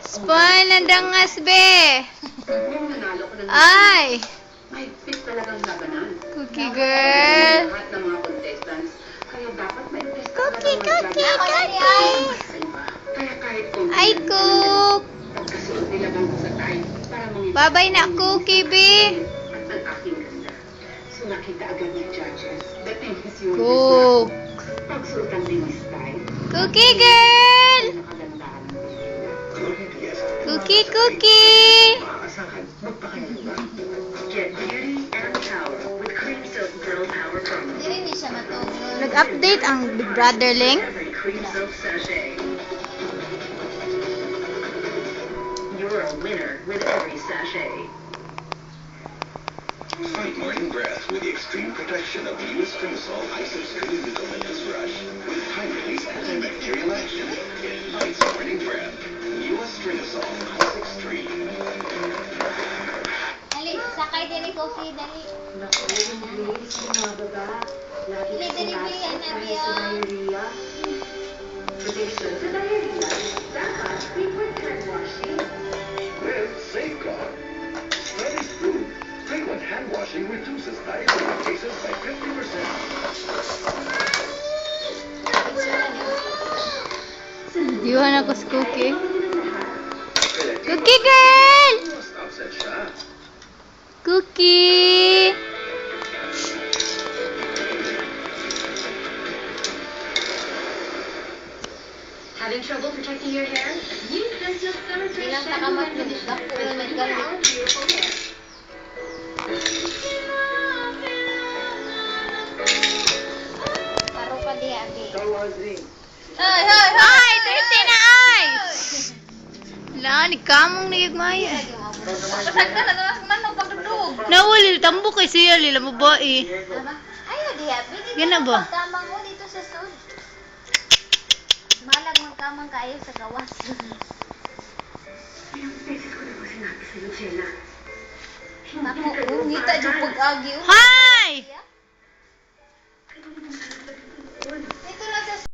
Spoil na dangas, be. Ay. Cookie girl. Cookie, cookie, cookie. Ay, cook. Babay na, cookie, be. Cook. Cookie girl. Cookie, cookie. Nag-update ang Big Brother Ling. You're a winner with every sachet. Fight morning breath with the extreme protection of Strinosol Isoscreen Eucalyptus Brush with high-release antibacterial action. It fights morning breath. Strinosol Isoscreen. Dali, sakay din ni Coffee, dali. Dali, dali, Brian, Nabiya. Prediction to diarrhea. Dapat frequent hand washing. With Safeguard. Studies prove frequent hand washing reduces diarrhea cases by 50%. Diwan ako sa cookie. Cookie girl! Cookie! Having trouble protecting your hair? Use Sensitive Summer Fresh Bilang Shampoo takamat and mo, Conditioner dako to na clean naggalit. our beautiful hair. Paro ka di, abi. Ay, ay, ay! 30 na ay! Wala, ni kamong niyagmaya. Nawali, tambok kay siya, lila mo ba eh. Ayo di, abi. Gana ba? Pagkamang mo dito sa sud. Malag magkamang kayo sa gawas. Ilang beses ko na ba sinabi sa'yo, Jenna? Naku, ngita dyan pag-agi. Hi!